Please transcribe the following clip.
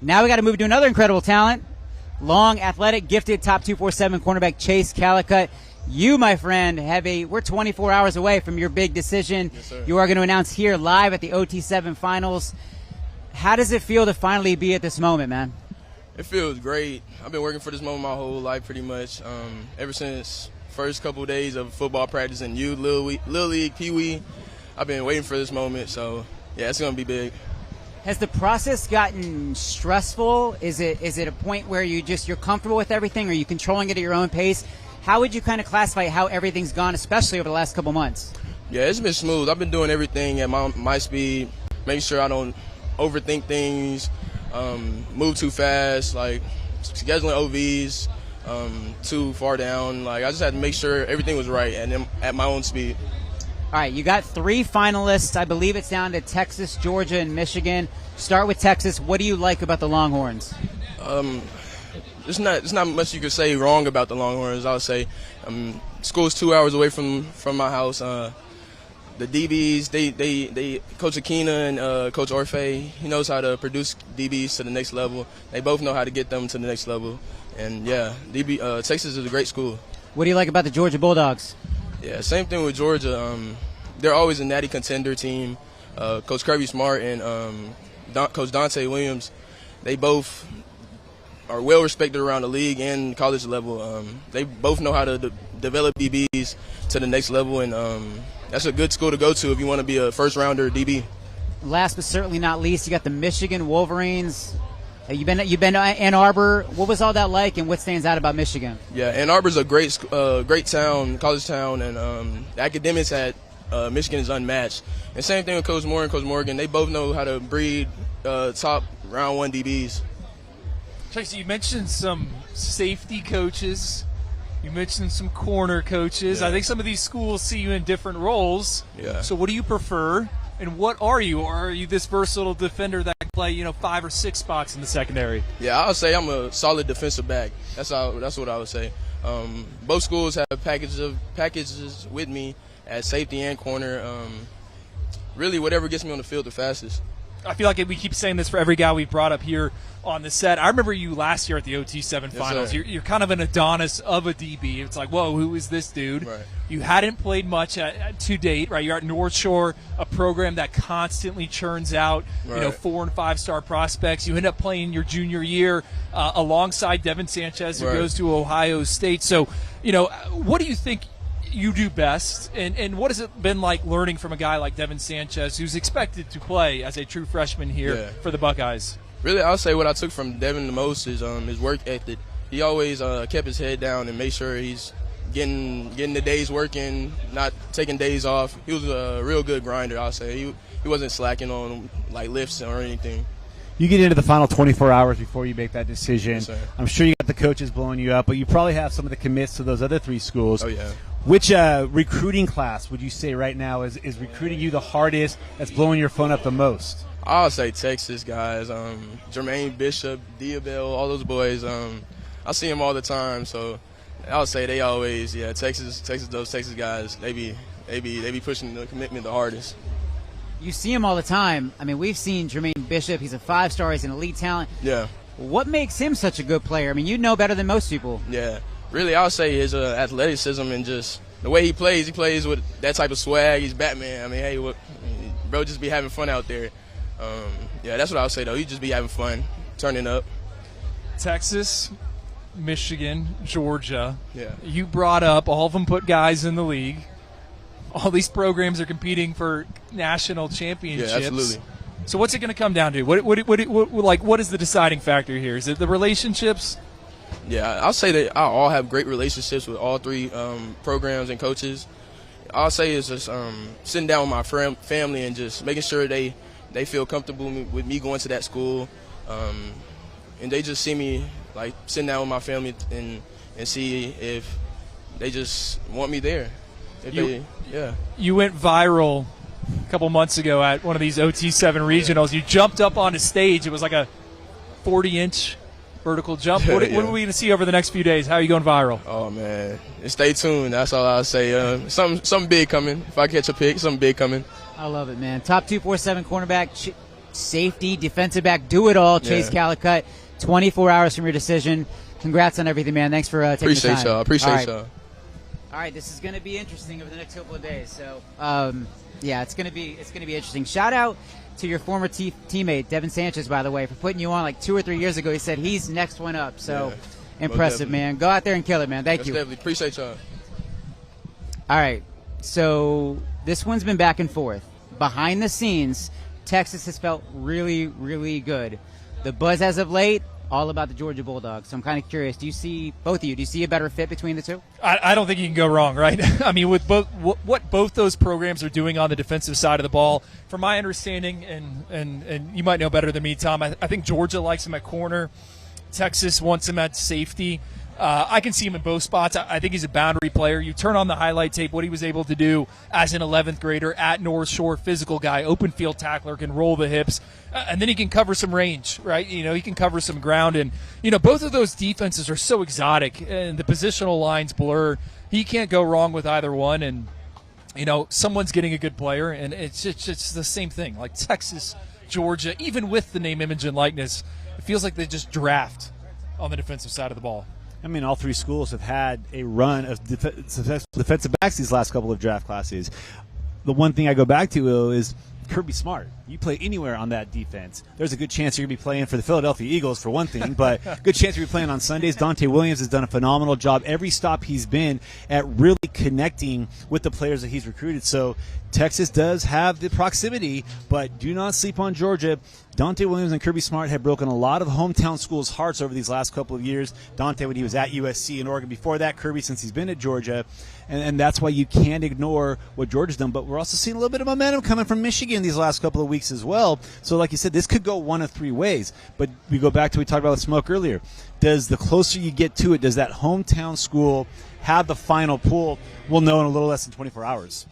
Now we got to move to another incredible talent. Long, athletic, gifted, top 247 cornerback Chace Calicut. You, my friend, we're 24 hours away from your big decision. Yes, sir. You are going to announce here live at the OT7 finals. How does it feel to finally be at this moment, man? It feels great. I've been working for this moment my whole life pretty much. Ever since first couple of days of football practice in youth, Little League, Pee Wee, I've been waiting for this moment. So, yeah, it's going to be big. Has the process gotten stressful? Is it a point where you're comfortable with everything? Are you controlling it at your own pace? How would you kind of classify how everything's gone, especially over the last couple months? Yeah, it's been smooth. I've been doing everything at my speed, making sure I don't overthink things, move too fast, like scheduling OVs too far down. Like I just had to make sure everything was right and at my own speed. All right, you got 3 finalists. I believe it's down to Texas, Georgia, and Michigan. Start with Texas. What do you like about the Longhorns? There's not much you could say wrong about the Longhorns. I would say school's 2 hours away from my house. The DBs, they Coach Akina and Coach Orfe, he knows how to produce DBs to the next level. They both know how to get them to the next level. And yeah, Texas is a great school. What do you like about the Georgia Bulldogs? Yeah, same thing with Georgia. They're always a natty contender team. Coach Kirby Smart and Coach Dante Williams, they both are well respected around the league and college level. They both know how to develop DBs to the next level, and that's a good school to go to if you want to be a first-rounder DB. Last but certainly not least, you got the Michigan Wolverines. You've been to Ann Arbor. What was all that like, and what stands out about Michigan? Yeah, Ann Arbor's a great town, college town, and the academics at Michigan is unmatched. And same thing with Coach Moore and Coach Morgan. They both know how to breed top round 1 DBs. Tracy, you mentioned some safety coaches. You mentioned some corner coaches. Yeah. I think some of these schools see you in different roles. Yeah. So what do you prefer, and what are you? Or are you this versatile defender that can play, 5 or 6 spots in the secondary? Yeah, I would say I'm a solid defensive back. That's what I would say. Both schools have packages with me at safety and corner. Really, whatever gets me on the field the fastest. I feel like we keep saying this for every guy we've brought up here on the set. I remember you last year at the OT7 finals. Sir. You're kind of an Adonis of a DB. It's like, whoa, who is this dude? Right. You hadn't played much to date, right? You're at North Shore, a program that constantly churns out, right, 4- and 5-star prospects. You end up playing your junior year alongside Devin Sanchez, who right, goes to Ohio State. So, what do you think you do best, and what has it been like learning from a guy like Devin Sanchez, who's expected to play as a true freshman here for the Buckeyes? Really, I'll say what I took from Devin the most is his work ethic. He always kept his head down and made sure he's getting the days working, not taking days off. He was a real good grinder, I'll say. He wasn't slacking on like lifts or anything. You get into the final 24 hours before you make that decision. Yes, sir. I'm sure you got the coaches blowing you up, but you probably have some of the commits to those other 3 schools. Oh, yeah. Which recruiting class would you say right now is recruiting you the hardest, that's blowing your phone up the most? I'll say Texas guys, Jermaine Bishop, Diabell, all those boys. I see them all the time, so I'll say they always, Texas, those Texas guys, they be pushing the commitment the hardest. You see him all the time. I mean, we've seen Jermaine Bishop. He's a 5-star. He's an elite talent. Yeah. What makes him such a good player? I mean, you know better than most people. Yeah. Really, I'll say his athleticism and just the way he plays with that type of swag. He's Batman. I mean, hey, bro just be having fun out there. That's what I would say, though. He just be having fun, turning up. Texas, Michigan, Georgia. Yeah. You brought up all of them put guys in the league. All these programs are competing for national championships. Yeah, absolutely. So what's it going to come down to? What is the deciding factor here? Is it the relationships? Yeah, I'll say that I all have great relationships with all 3 programs and coaches. I'll say it's just sitting down with my family and just making sure they feel comfortable with me going to that school, and they just see me like sitting down with my family and see if they just want me there. You went viral a couple months ago at one of these OT7 regionals. You jumped up on a stage. It was like a 40-inch vertical jump. What are we going to see over the next few days? How are you going viral? Oh, man. Stay tuned. That's all I'll say. Something big coming. If I catch a pick, something big coming. I love it, man. Top 247 cornerback safety, defensive back, do it all. Chace Calicut, 24 hours from your decision. Congrats on everything, man. Thanks for taking the time. Appreciate y'all. All right, this is going to be interesting over the next couple of days. So, yeah, it's going to be interesting. Shout out to your former teammate Devin Sanchez, by the way, for putting you on like 2 or 3 years ago. He said he's next one up. So impressive, man. Go out there and kill it, man. Thank you. Definitely appreciate y'all. All right, so this one's been back and forth. Behind the scenes, Texas has felt really, really good. The buzz as of late, all about the Georgia Bulldogs. So I'm kind of curious. Do you see, both of you, do you see a better fit between the two? I don't think you can go wrong, right? I mean, with both what both those programs are doing on the defensive side of the ball, from my understanding, and you might know better than me, Tom, I think Georgia likes him at corner. Texas wants him at safety. I can see him in both spots. I think he's a boundary player. You turn on the highlight tape, what he was able to do as an 11th grader at North Shore, physical guy, open field tackler, can roll the hips, and then he can cover some range, right? You know, he can cover some ground. And, you know, both of those defenses are so exotic, and the positional lines blur. He can't go wrong with either one. And, you know, someone's getting a good player, and it's the same thing. Like Texas, Georgia, even with the name, image, and likeness, it feels like they just draft on the defensive side of the ball. I mean, all three schools have had a run of defensive backs these last couple of draft classes. The one thing I go back to is Kirby Smart. You play anywhere on that defense, there's a good chance you're going to be playing for the Philadelphia Eagles, for one thing, but good chance you'll be playing on Sundays. Dante Williams has done a phenomenal job every stop he's been at really connecting with the players that he's recruited. So Texas does have the proximity, but do not sleep on Georgia. Dante Williams and Kirby Smart have broken a lot of hometown schools' hearts over these last couple of years. Dante when he was at USC in Oregon. Before that, Kirby since he's been at Georgia. And that's why you can't ignore what Georgia's done. But we're also seeing a little bit of momentum coming from Michigan these last couple of weeks as well. So like you said, this could go one of three ways. But we go back to what we talked about with Smoke earlier. Does the closer you get to it, does that hometown school have the final pull? We'll know in a little less than 24 hours.